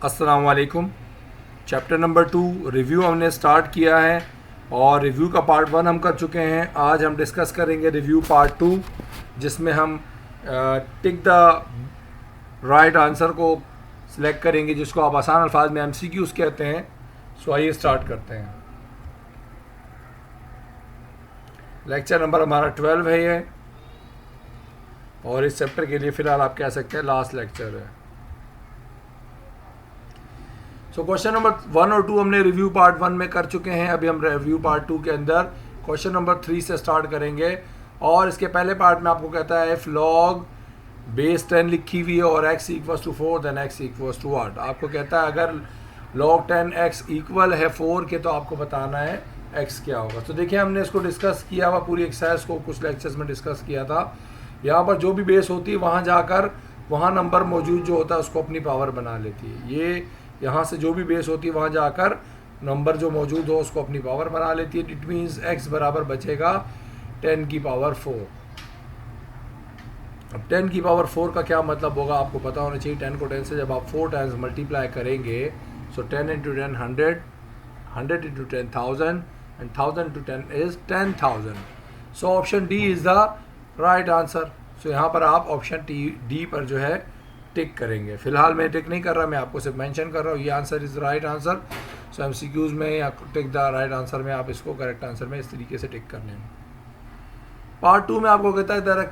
अस्सलाम वालेकुम। Chapter number 2 review हमने स्टार्ट किया है और रिव्यू का पार्ट 1 हम कर चुके हैं। आज हम डिस्कस करेंगे रिव्यू पार्ट 2, जिसमें हम टिक द राइट आंसर को सिलेक्ट करेंगे, जिसको आप आसान अल्फाज में MCQs कहते हैं। सो आइए स्टार्ट करते हैं। लेक्चर नंबर हमारा 12 है ये, और इस चैप्टर के लिए फ़िलहाल आप कह सकते हैं लास्ट लेक्चर है। सो क्वेश्चन नंबर 1 और 2 हमने रिव्यू पार्ट 1 में कर चुके हैं। अभी हम रिव्यू पार्ट 2 के अंदर क्वेश्चन नंबर 3 से स्टार्ट करेंगे। और इसके पहले पार्ट में आपको कहता है इफ लॉग बेस 10 लिखी हुई है और x equals to 4 then x equals to 8। आपको कहता है अगर log 10x इक्वल है 4 के, तो आपको बताना है x क्या होगा। तो देखिए, हमने इसको डिस्कस किया हुआ, पूरी एक्सरसाइज को कुछ लेक्चर्स में डिस्कस किया था। यहाँ पर जो भी बेस होती है वहाँ जाकर वहाँ नंबर मौजूद जो होता है उसको अपनी पावर बना लेती है। ये यहाँ से जो भी बेस होती है वहाँ जाकर नंबर जो मौजूद हो उसको अपनी पावर बना लेती है। इट मीन्स x बराबर बचेगा 10 की पावर 4। अब 10 की पावर 4 का क्या मतलब होगा आपको पता होना चाहिए। 10 को 10 से जब आप 4 टाइम्स मल्टीप्लाई करेंगे, so 10 into 10 100, 100 into 10 1000 and 1000 into 10 is 10,000। So option D is the right answer. So यहाँ पर आप ऑप्शन डी पर जो है टिक करेंगे। फिलहाल मैं टिक नहीं कर रहा, मैं आपको सिर्फ मेंशन कर रहा हूँ ये answer is right answer. So MCQs में या टिक द राइट आंसर में आप इसको करेक्ट आंसर में इस तरीके से टिक कर लेंगे। पार्ट 2 में आपको कहता है the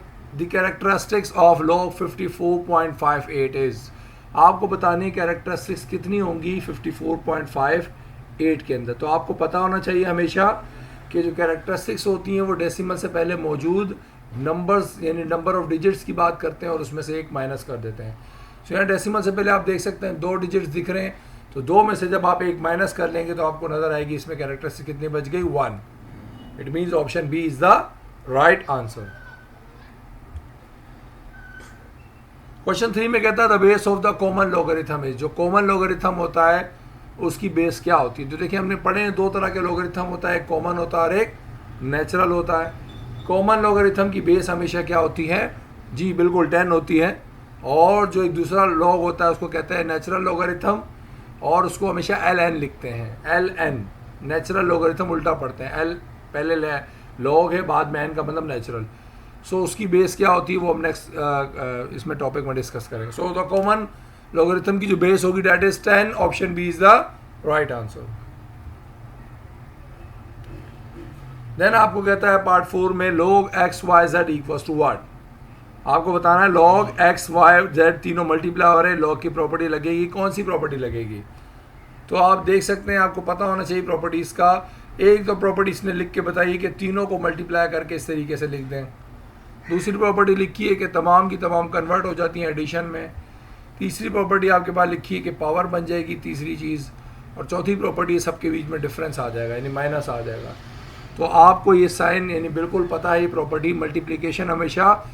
characteristics of log 54.58 is. आपको बतानी कैरेक्टरिस्टिक्स कितनी होंगी 54.58 के अंदर। तो आपको पता होना चाहिए हमेशा कि जो कैरेक्टरिस्टिक्स होती हैं वो डेसिमल से पहले मौजूद नंबर्स यानी नंबर ऑफ डिजिट्स की बात करते हैं और उसमें से एक माइनस कर देते हैं। सो यहाँ डेसिमल से पहले आप देख सकते हैं 2 डिजिट्स दिख रहे हैं, तो 2 में से जब आप एक माइनस कर लेंगे तो आपको नजर आएगी इसमें कैरेक्टरिस्टिक कितनी बच गई 1। It means option B is the right answer. Question 3 में कहता है the base of the common logarithm is. जो कॉमन लॉगरिथम होता है उसकी बेस क्या होती है। तो देखिए, हमने पढ़े हैं 2 तरह के लॉगरिथम होता है, एक कॉमन होता है और एक नेचुरल होता है। कॉमन लॉगरिथम की बेस हमेशा क्या होती है जी, बिल्कुल 10 होती है। और जो एक दूसरा लॉग होता है उसको कहते हैं नेचुरल लॉगरिथम, और उसको हमेशा LN लिखते हैं, LN। नेचुरल लॉगरिथम उल्टा पढ़ते हैं, L पहले लॉग है, बाद में N का मतलब नेचुरल। सो उसकी बेस क्या होती है वो हम नेक्स्ट इसमें टॉपिक में डिस्कस करेंगे। सो द कॉमन लॉगरिथम की जो बेस होगी that is 10। Option B is the right answer. Then आपको कहता है पार्ट 4 में log x y z equals to what. आपको बताना है log x y z तीनों मल्टीप्लाई हो रहे हैं, log की प्रॉपर्टी लगेगी। कौन सी प्रॉपर्टी लगेगी? तो आप देख सकते हैं, आपको पता होना चाहिए प्रॉपर्टीज़ का। एक तो प्रॉपर्टी इसने लिख के बताई कि तीनों को मल्टीप्लाई करके इस तरीके से लिख दें। दूसरी प्रॉपर्टी लिखी है कि तमाम की तमाम कन्वर्ट हो जाती हैं एडिशन में। तीसरी प्रॉपर्टी आपके पास लिखी है कि पावर बन जाएगी तीसरी चीज़। और चौथी प्रॉपर्टी सबके बीच में डिफरेंस आ जाएगा, यानी माइनस आ जाएगा। तो आपको ये साइन यानी बिल्कुल पता है ये प्रॉपर्टी, मल्टीप्लिकेशन हमेशा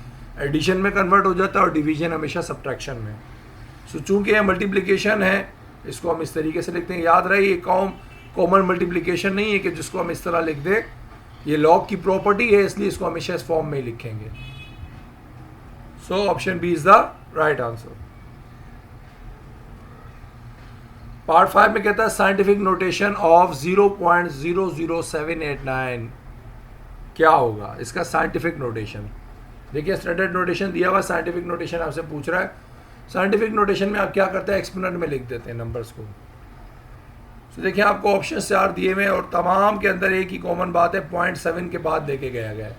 एडिशन में कन्वर्ट हो जाता है और डिवीजन हमेशा सब्ट्रैक्शन में। सो चूँकि यह मल्टीप्लिकेशन है, इसको हम इस तरीके से लिखते हैं। याद रहे ये कॉमन मल्टीप्लिकेशन नहीं है कि जिसको हम इस तरह लिख दें, ये लॉग की प्रॉपर्टी है, इसलिए इसको हमेशा इस फॉर्म में ही लिखेंगे। So option B is the right answer. Part 5 में कहता है साइंटिफिक नोटेशन ऑफ 0.00789 क्या होगा इसका साइंटिफिक नोटेशन। देखिए, स्टैंडर्ड नोटेशन दिया हुआ, साइंटिफिक नोटेशन आपसे पूछ रहा है। साइंटिफिक नोटेशन में आप क्या करते हैं, एक्सपोनेंट में लिख देते हैं नंबर्स को। तो देखिए, आपको ऑप्शन 4 दिए हुए हैं और तमाम के अंदर एक ही कॉमन बात है, 0.7 के बाद लेके गया गया है।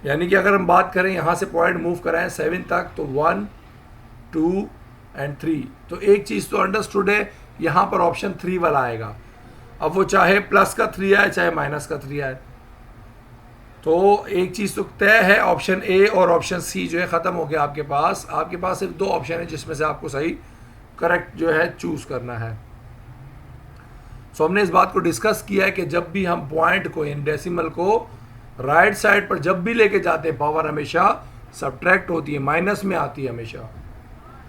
यानी कि अगर हम बात करें यहाँ से पॉइंट मूव कराएं 7 तक, तो 1 2 एंड 3। तो एक चीज़ तो अंडरस्टूड है, यहाँ पर ऑप्शन 3 वाला आएगा। अब वो चाहे प्लस का 3 आए चाहे माइनस का 3 आए, तो एक चीज़ तो तय है, ऑप्शन ए और ऑप्शन सी जो है ख़त्म हो गया आपके पास। आपके पास सिर्फ 2 ऑप्शन है जिसमें से आपको सही करेक्ट जो है चूज़ करना है। सो हमने इस बात को डिस्कस किया है कि जब भी हम पॉइंट को इन डेसिमल को राइट साइड पर जब भी लेके जाते हैं, पावर हमेशा सब्ट्रैक्ट होती है, माइनस में आती है हमेशा।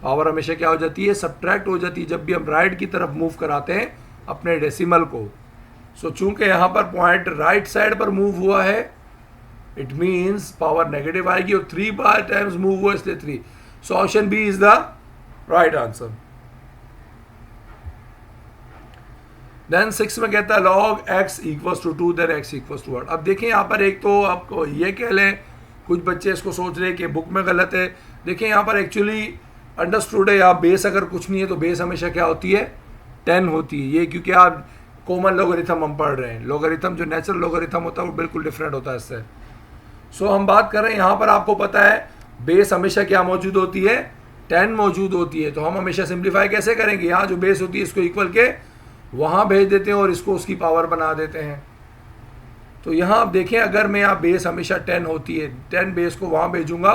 पावर हमेशा क्या हो जाती है, सब्ट्रैक्ट हो जाती है जब भी हम राइट की तरफ मूव कराते हैं अपने डेसिमल को। सो चूंकि यहाँ पर पॉइंट राइट साइड पर मूव हुआ है, इट मीन्स पावर नेगेटिव आएगी और 3 बार टाइम्स मूव हुआ इसलिए 3। So option B is the right answer. Then 6 में कहता है log x equals to 2 then x equals to 1। अब देखिए यहाँ पर एक तो आपको ये कह लें, कुछ बच्चे इसको सोच रहे हैं कि बुक में गलत है। देखिए यहाँ पर एक्चुअली अंडरस्टूड है, यहाँ बेस अगर कुछ नहीं है तो बेस हमेशा क्या होती है, 10 होती है। ये क्योंकि आप कॉमन लोगरिथम हम पढ़ रहे हैं, लोगरिथम जो नेचुरल लोगरिथम होता है वो बिल्कुल डिफरेंट होता है इससे। सो हम बात कर रहे हैं यहाँ पर आपको पता है बेस हमेशा क्या मौजूद होती है, 10 मौजूद होती है। तो हम हमेशा सिंप्लीफाई कैसे करेंगे, यहाँ जो बेस होती है इसको इक्वल के वहाँ भेज देते हैं और इसको उसकी पावर बना देते हैं। तो यहाँ आप देखें, अगर मैं यहाँ बेस हमेशा 10 होती है, 10 बेस को वहाँ भेजूंगा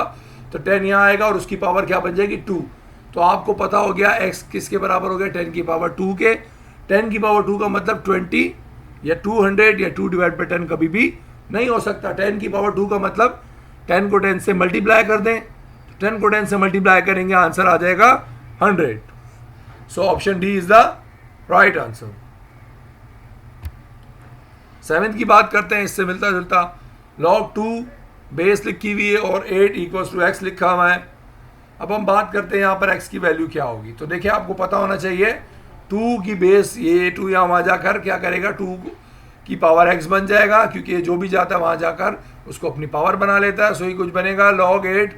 तो 10 यहाँ आएगा और उसकी पावर क्या बन जाएगी, 2। तो आपको पता हो गया x किसके बराबर हो गया, 10 की पावर 2 के। 10 की पावर 2 का मतलब 20 या 200 या 2 डिवाइड बाई 10 कभी भी नहीं हो सकता। 10 की पावर 2 का मतलब 10 को 10 से मल्टीप्लाई कर दें, 10 को 10 से मल्टीप्लाई करेंगे, आंसर आ जाएगा 100। सो option D is the right answer. 7th की बात करते हैं, इससे मिलता जुलता। log 2 बेस लिखी हुई है और 8 इक्वल्स टू x लिखा हुआ है। अब हम बात करते हैं यहाँ पर x की वैल्यू क्या होगी। तो देखिए आपको पता होना चाहिए 2 की बेस, ये 2 यहाँ वहाँ जाकर क्या करेगा, 2 की पावर x बन जाएगा, क्योंकि जो भी जाता है वहाँ जाकर उसको अपनी पावर बना लेता है। सो ही कुछ बनेगा log 8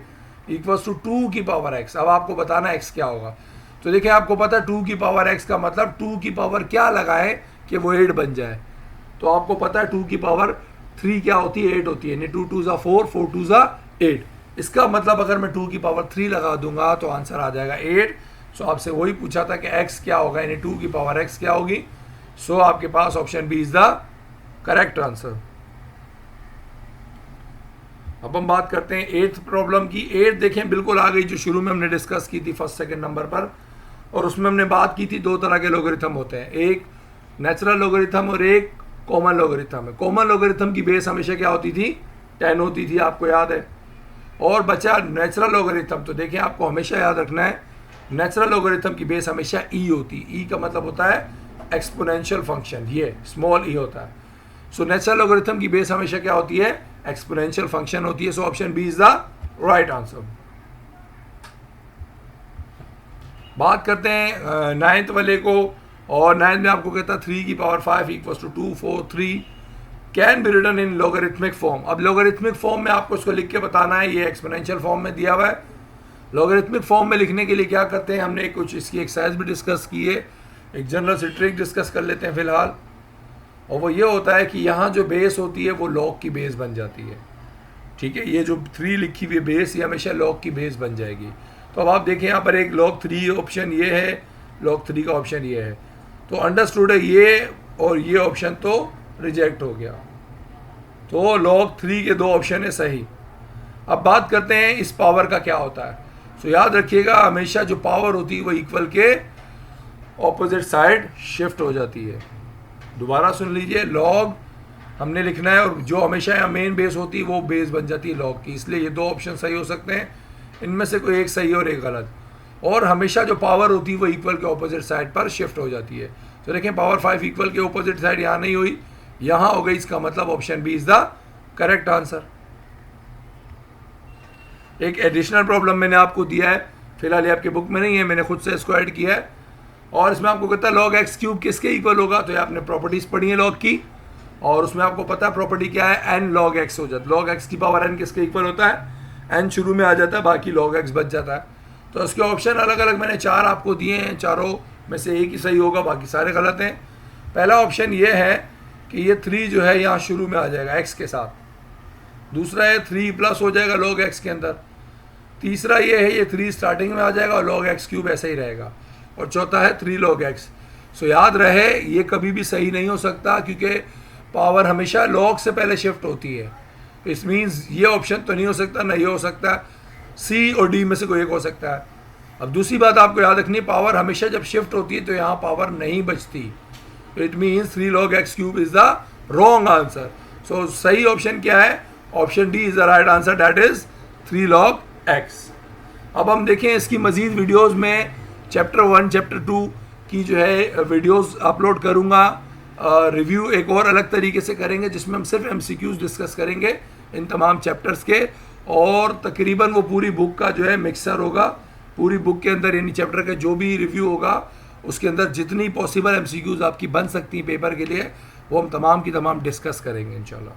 इक्वल्स टू 2 की पावर x। अब आपको बताना x क्या होगा। तो देखिए आपको पता है 2 की पावर x का मतलब 2 की पावर क्या लगाए कि वो 8 बन जाए। तो आपको पता है 2 की पावर 3 क्या होती है, 8 होती है, यानी 2 2 4, 4 2 8। इसका मतलब अगर मैं 2 की पावर 3 लगा दूंगा तो आंसर आ जाएगा 8। सो आपसे वही पूछा था कि x क्या होगा, यानी 2 की पावर x क्या होगी। सो आपके पास option B is the correct answer. अब हम बात करते हैं 8th प्रॉब्लम की। 8 देखें बिल्कुल आ गई जो शुरू में हमने डिस्कस की थी फर्स्ट सेकंड नंबर पर, और उसमें हमने बात की थी 2 तरह के लोगरिथम होते हैं, एक नेचुरल लोगरिथम और एक कॉमन लोगरिथम है। कॉमन लोगरिथम की बेस हमेशा क्या होती थी, 10 होती थी, आपको याद है। और बचा नेचुरल लोगरिथम। तो देखिए आपको हमेशा याद रखना है नेचुरल लोगरिथम की बेस हमेशा ई होती है। ई का मतलब होता है एक्सपोनेंशियल फंक्शन, ये स्मॉल ई होता है। सो नेचुरल लोगरिथम की बेस हमेशा क्या होती है, एक्सपोनेंशियल फंक्शन होती है। So option B is the right answer. बात करते हैं 9th वाले को, और 9th में आपको कहता है 3 की power 5 equals to 2 4 3 can be written in logarithmic form. अब लॉगरिथमिक फॉर्म में आपको इसको लिख के बताना है, ये एक्सपोनेंशियल फॉर्म में दिया हुआ है। लॉगरिथमिक फॉर्म में लिखने के लिए क्या करते हैं, हमने कुछ इसकी एक्सरसाइज भी डिस्कस की है, एक जनरल सी ट्रिक डिस्कस कर लेते हैं फिलहाल। और वो ये होता है कि यहाँ जो बेस होती है वो लॉग की बेस बन जाती है, ठीक है। ये जो 3 लिखी हुई बेस ये हमेशा लॉग की बेस बन जाएगी। तो अब आप देखें यहाँ पर एक log 3 ऑप्शन ये है, log 3 का ऑप्शन ये है। तो अंडरस्टूड है ये, और ये ऑप्शन तो रिजेक्ट हो गया। तो log 3 के 2 ऑप्शन है सही। अब बात करते हैं इस पावर का क्या होता है। सो याद रखिएगा हमेशा जो पावर होती है वो इक्वल के ऑपोजिट साइड शिफ्ट हो जाती है। दोबारा सुन लीजिए, log हमने लिखना है और जो हमेशा यहाँ मेन बेस होती है वो बेस बन जाती है log की, इसलिए ये 2 ऑप्शन सही हो सकते हैं। इनमें से कोई एक सही और एक गलत। और हमेशा जो पावर होती है वो इक्वल के ऑपोजिट साइड पर शिफ्ट हो जाती है। तो देखें पावर 5 इक्वल के ऑपोजिट साइड यहाँ नहीं हुई, यहाँ हो गई, इसका मतलब option B is the correct answer. एक एडिशनल प्रॉब्लम मैंने आपको दिया है, फिलहाल ये आपके बुक में नहीं है, मैंने खुद से इसको ऐड किया है। और इसमें आपको कहता है log x क्यूब किसके इक्वल होगा। तो ये आपने प्रॉपर्टीज पढ़ी है log की, और उसमें आपको पता है प्रॉपर्टी क्या है, n log x हो जाता है। log x की पावर n किसके इक्वल होता है, n शुरू में आ जाता है, बाकी log x बच जाता है। तो इसके ऑप्शन अलग अलग मैंने 4 आपको दिए हैं, चारों में से एक ही सही होगा, बाकी सारे गलत हैं। पहला ऑप्शन ये है कि ये 3 जो है यहाँ शुरू में आ जाएगा x के साथ। दूसरा है 3 प्लस हो जाएगा log x के अंदर। तीसरा ये है ये 3 स्टार्टिंग में आ जाएगा और log x क्यूब ऐसा ही रहेगा। और चौथा है 3 log x। सो याद रहे ये कभी भी सही नहीं हो सकता, क्योंकि पावर हमेशा log से पहले शिफ्ट होती है। इस मीन्स ये ऑप्शन तो नहीं हो सकता, ना ये हो सकता, सी और डी में से कोई एक हो सकता है। अब दूसरी बात आपको याद रखनी है, पावर हमेशा जब शिफ्ट होती है तो यहाँ पावर नहीं बचती। It means 3 log x cube is the wrong answer. So सही ऑप्शन क्या है, option D is the right answer, that is 3 log x। अब हम देखें इसकी मजीद वीडियोस में चैप्टर 1 चैप्टर 2 की जो है वीडियोस अपलोड करूँगा। रिव्यू एक और अलग तरीके से करेंगे जिसमें हम सिर्फ MCQs डिस्कस करेंगे इन तमाम चैप्टर्स के, और तकरीबन वो पूरी बुक का जो है मिक्सर होगा। पूरी बुक के अंदर यानी चैप्टर का जो भी रिव्यू होगा उसके अंदर जितनी पॉसिबल एमसीक्यूज आपकी बन सकती हैं पेपर के लिए, वो हम तमाम की तमाम डिस्कस करेंगे इंशाल्लाह।